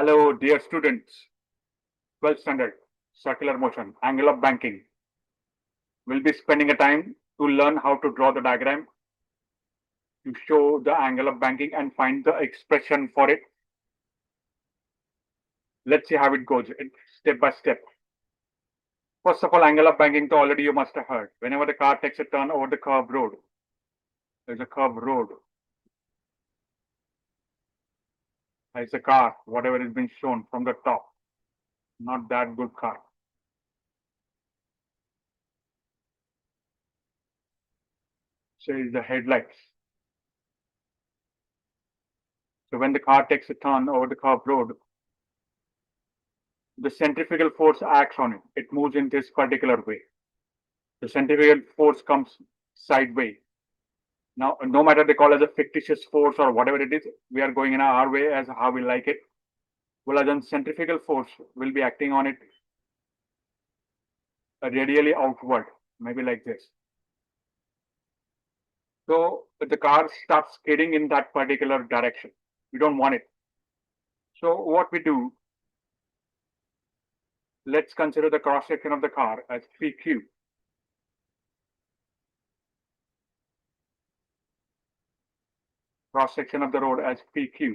Hello, dear students. 12th standard, circular motion, angle of banking. We'll be spending a time to learn how to draw the diagram, to show the angle of banking and find the expression for it. Let's see how it goes step by step. First of all, angle of banking, so already you must have heard. Whenever the car takes a turn over the curved road, there's a curved road. There's a car, whatever has been shown from the top. Not that good car. So is the headlights. So when the car takes a turn over the curved road, the centrifugal force acts on it. It moves in this particular way. The centrifugal force comes sideways. Now, no matter they call it a fictitious force or whatever it is, we are going in our way as how we like it. Well, then centrifugal force will be acting on it radially outward, maybe like this. So the car starts skidding in that particular direction. We don't want it. So what we do, let's consider the cross section of the car as PQ. Cross section of the road as PQ.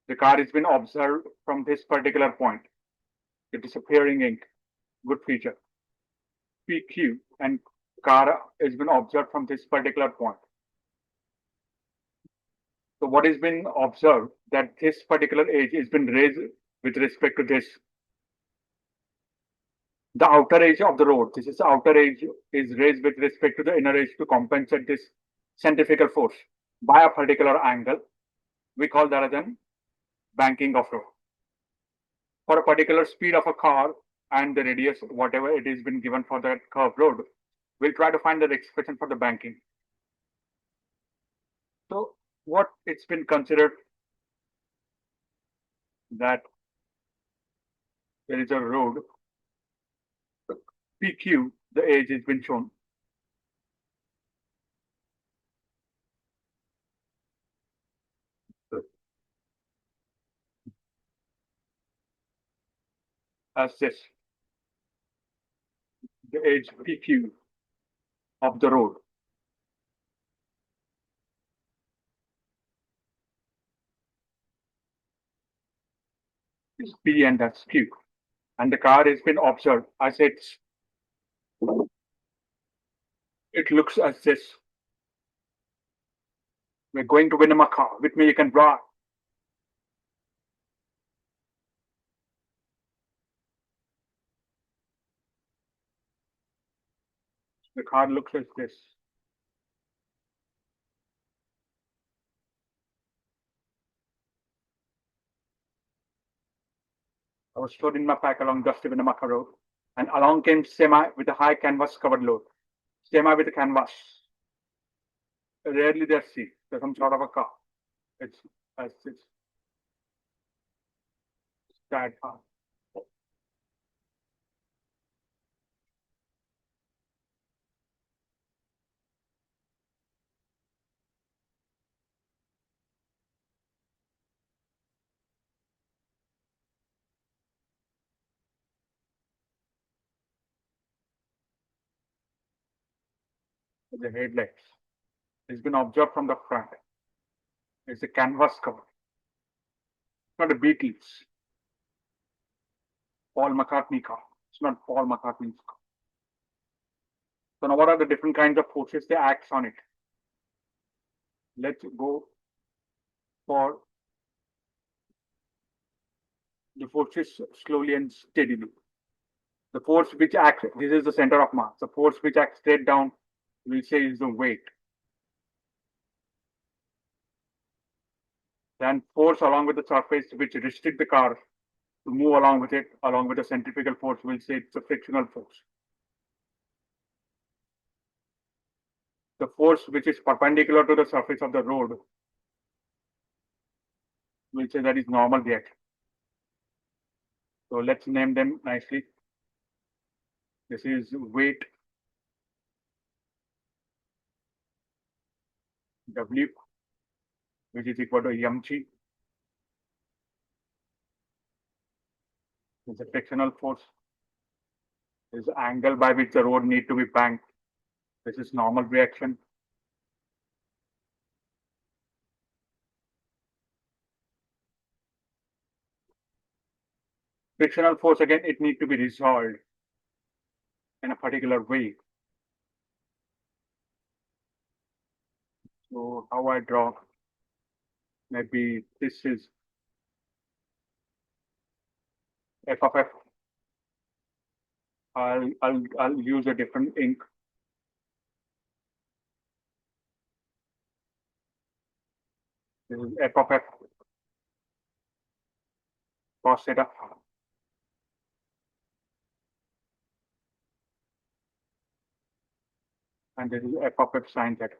The car has been observed from this particular point. The disappearing ink, good feature. PQ and car has been observed from this particular point. So what has been observed that this particular edge has been raised with respect to this. The outer edge of the road, this is the outer edge, is raised with respect to the inner edge to compensate this centrifugal force by a particular angle. We call that as an banking of road. For a particular speed of a car and the radius, whatever it has been given for that curved road, we'll try to find the expression for the banking. So what it's been considered that there is a road PQ, the edge has been shown. As this, the edge PQ of the road. Is P and that's Q. And the car has been observed as it looks as this. We're going to win a car. With me, you can drive. The car looks as this. I was stored in my pack along Dusty Winnemucca Road, and along came semi with a high canvas covered load. Semi with a canvas. Rarely they see. There's some sort of a car. It's as this. That car. The headlights. It's been observed from the front. It's a canvas cover. It's not a Beatles. Paul McCartney car. It's not Paul McCartney's car. So now what are the different kinds of forces that acts on it? Let's go for the forces slowly and steadily. The force which acts, this is the center of mass. The force which acts straight down, we'll say is the weight. Then force along with the surface which restrict the car to move along with it, along with the centrifugal force, we'll say it's a frictional force. The force which is perpendicular to the surface of the road, we'll say that is normal reaction. So let's name them nicely. This is weight W, which is equal to mg. Is a frictional force. Is the angle by which the rod need to be banged. This is normal reaction. Frictional force, again, it need to be resolved in a particular way. So how I draw, maybe this is f of f. I'll use a different ink. This is f of f cos theta. And this is f of f sin theta.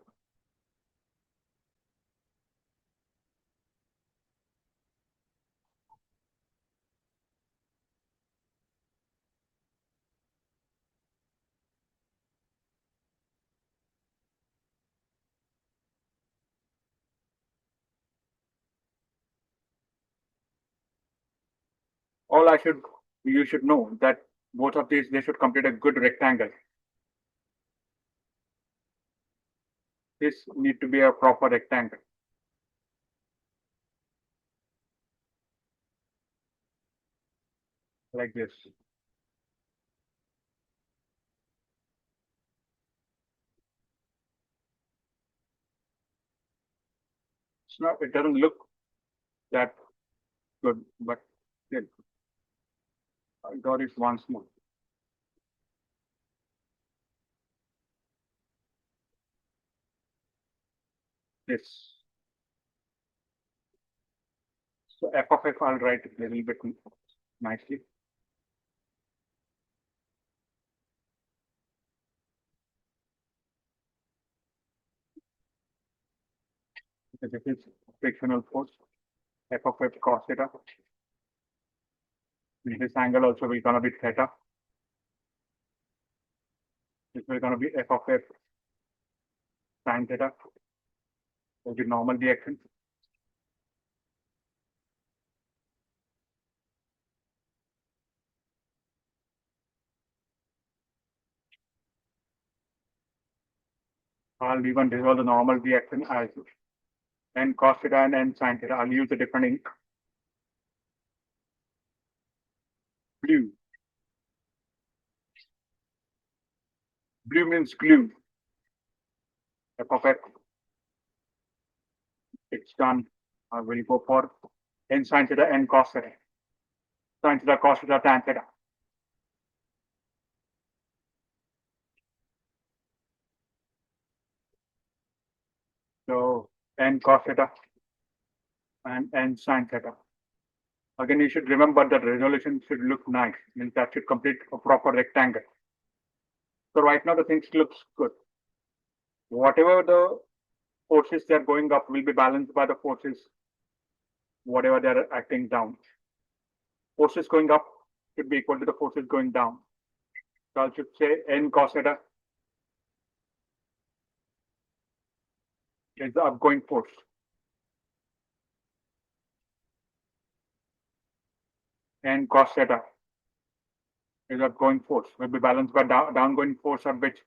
All you should know that both of these, they should complete a good rectangle. This need to be a proper rectangle. Like this. It's not, it doesn't look that good, but still, I got it once more. This. So f of f, I'll write it a little bit nicely. This is frictional force, f of f cos theta. And this angle also will gonna be theta. This will gonna be f of f sin theta. So the normal reaction. I'll even resolve the normal reaction as n cos theta and n sin theta. I'll use a different ink. Blue. Blue means glue. F of f. It's done. I will go for n sin theta, n cos theta. Sin theta, cos theta, tan theta. So n cos theta and n sin theta. Again, you should remember that resolution should look nice, means that should complete a proper rectangle. So right now the things looks good. Whatever the forces that are going up will be balanced by the forces, whatever they are acting down. Forces going up should be equal to the forces going down. So I should say n cos theta is the upgoing force. N cos theta is upgoing force will be balanced by downgoing force, of which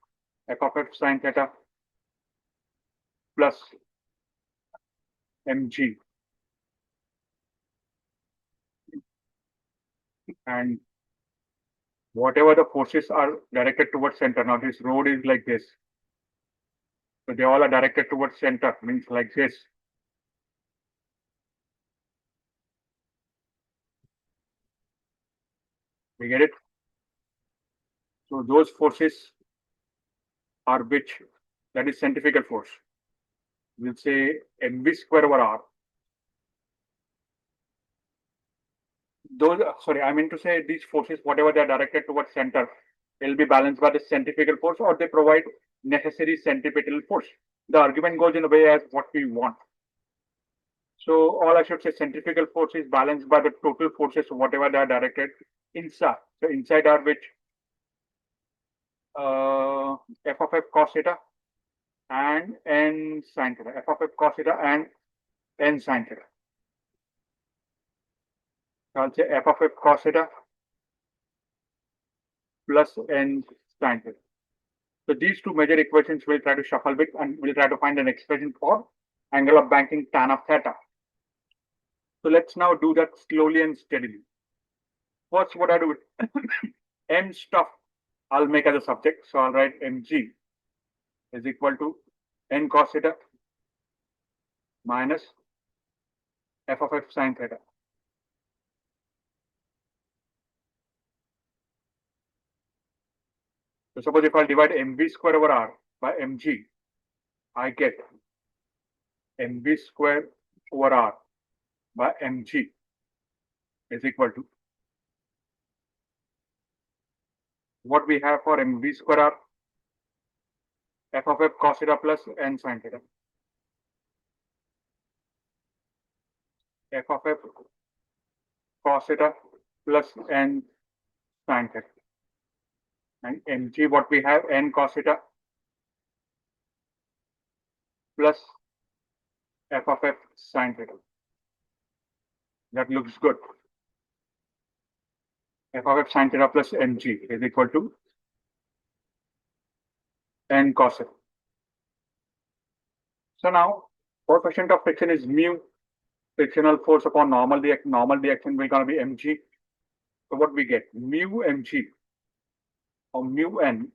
f of f sin theta plus mg. And whatever the forces are directed towards center. Now this road is like this. So they all are directed towards center, means like this. We get it? So those forces are which? That is centrifugal force. We'll say mv square over r. Those, sorry, I mean to say these forces, whatever they are directed towards center, will be balanced by the centrifugal force, or they provide necessary centripetal force. The argument goes in a way as what we want. So all I should say, centrifugal force is balanced by the total forces, whatever they are directed inside. So inside are which f of f cos theta and n sin theta, f of f cos theta and n sin theta. So I'll say f of f cos theta plus n sine theta. So these two major equations we'll try to shuffle with, and we'll try to find an expression for angle of banking tan of theta. So let's now do that slowly and steadily. First, what I do with m stuff, I'll make as a subject. So I'll write mg is equal to n cos theta minus f of f sine theta. So suppose if I divide mv square over r by mg, I get mv square over r by mg is equal to what we have for mv square r, f of f cos theta plus n sine theta. F of f cos theta plus n sine theta. And mg, what we have, n cos theta plus f of f sine theta. That looks good. F of f sine theta plus mg is equal to n cos theta. So now, coefficient of friction is mu, frictional force upon normal reaction will gonna be mg. So what we get, mu mg or mu n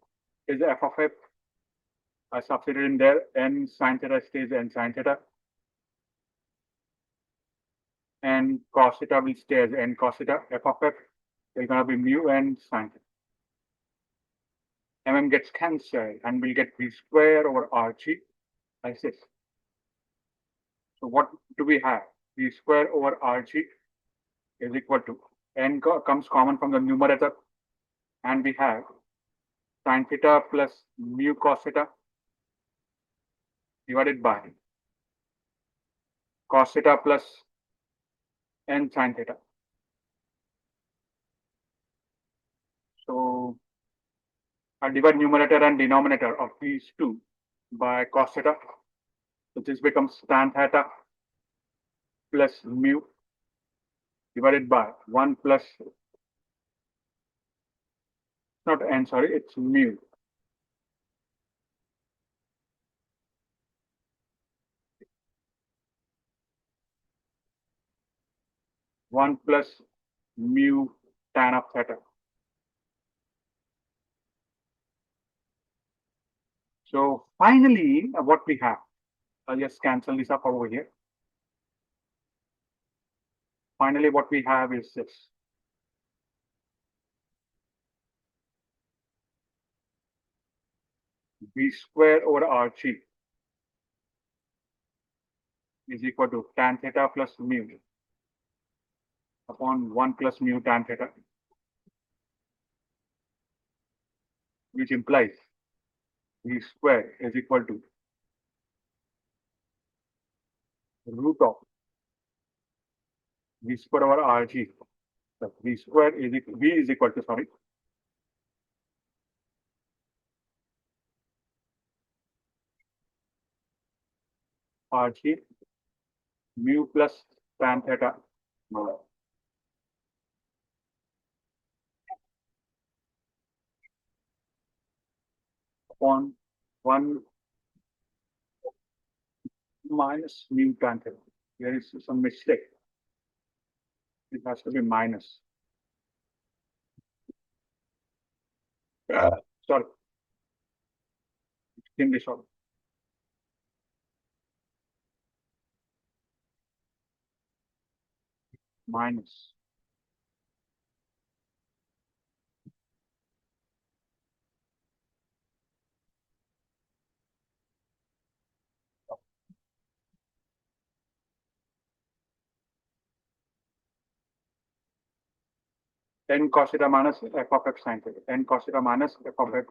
is f of f. I substitute in there, n sine theta stays n sine theta, and cos theta will stay as n cos theta. F of f is gonna be mu n sine theta. Mm gets cancelled, and we'll get v square over rg like this. So what do we have? V square over rg is equal to n comes common from the numerator, and we have sine theta plus mu cos theta divided by cos theta plus n sine theta. So I'll divide numerator and denominator of these two by cos theta. So this becomes tan theta plus mu divided by 1 plus, not n, sorry, it's mu. One plus mu tan of theta. So finally, what we have, I'll just cancel this up over here. Finally, what we have is this. V square over rg is equal to tan theta plus mu upon 1 plus mu tan theta, which implies V square is equal to root of V square over rg. So V square is equal, V is equal to, sorry, rg mu plus tan theta upon 1 minus mu tan theta. There is some mistake. It has to be minus. Sorry. Extremely sorry. Minus. N cos theta minus f of x sin theta. N cos theta minus f of x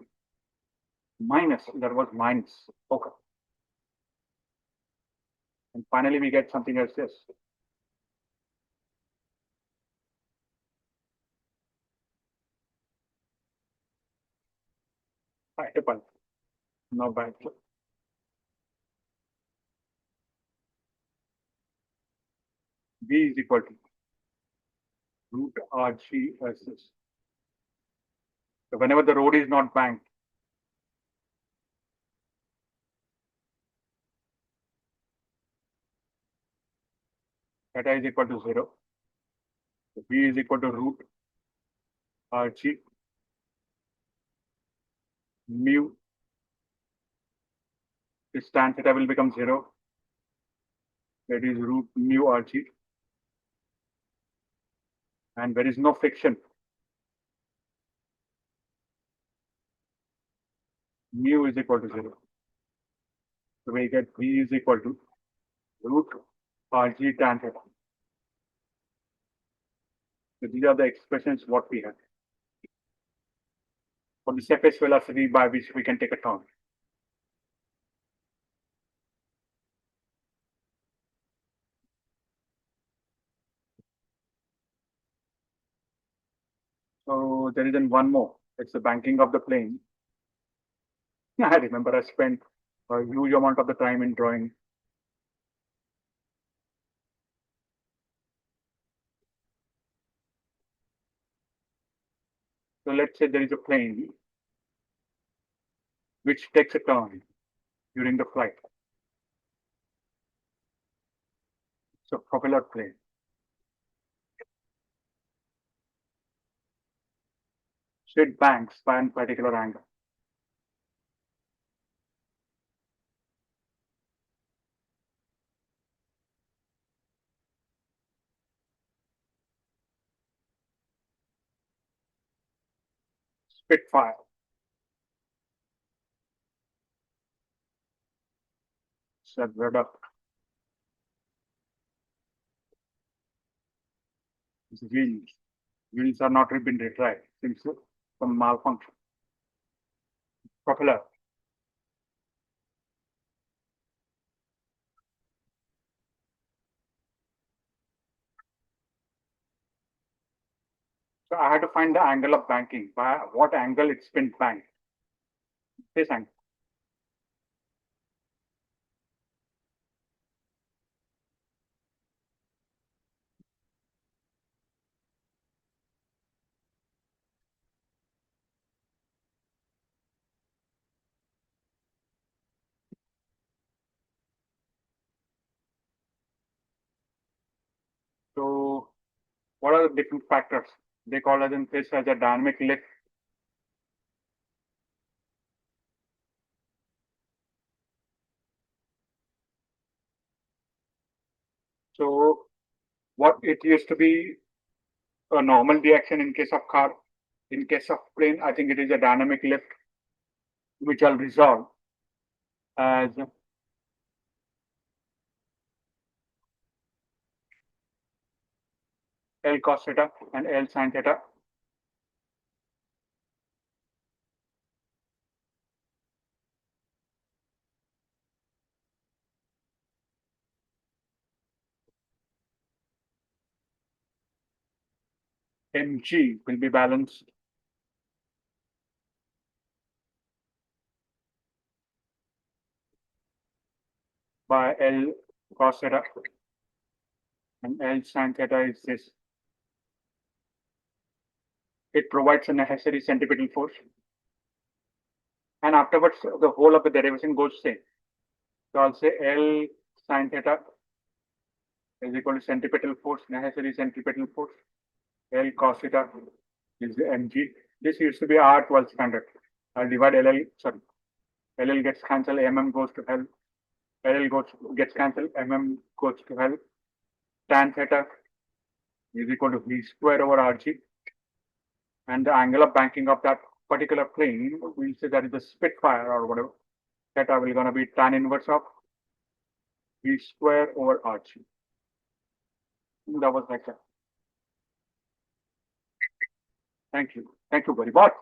minus, that was minus. Okay. And finally, we get something as this. Multiple. No bad. V is equal to root rg as this. So whenever the road is not banked, theta is equal to 0. So V is equal to root RG mu. This tan theta will become 0. That is root mu RG. And there is no friction. Mu is equal to 0. So we get V is equal to root RG tan theta. So these are the expressions what we have for the surface velocity by which we can take a turn. So there is then one more. It's the banking of the plane. I remember I spent a huge amount of the time in drawing. So let's say there is a plane which takes a turn during the flight. So propeller plane. So it banks by a particular angle. Spitfire. So rudder. Wheels. Wheels are not been retried since some malfunction. Propeller. So I had to find the angle of banking. By what angle it's been banked. This angle. So what are the different factors? They call it in this as a dynamic lift. So what it used to be a normal reaction in case of car. In case of plane, I think it is a dynamic lift, which I'll resolve as L cos theta and L sin theta. Mg will be balanced by L cos theta and L sin theta is this. It provides a necessary centripetal force. And afterwards, the whole of the derivation goes same. So I'll say L sin theta is equal to centripetal force, necessary centripetal force. L cos theta is the mg. This used to be R12 standard. I'll divide LL, sorry. LL gets cancelled, mm goes to hell. LL gets cancelled, mm goes to hell. Tan theta is equal to V square over RG. And the angle of banking of that particular plane, we'll say that is the Spitfire or whatever. Theta will gonna be tan inverse of V square over RG. That was like that. Thank you. Thank you very much.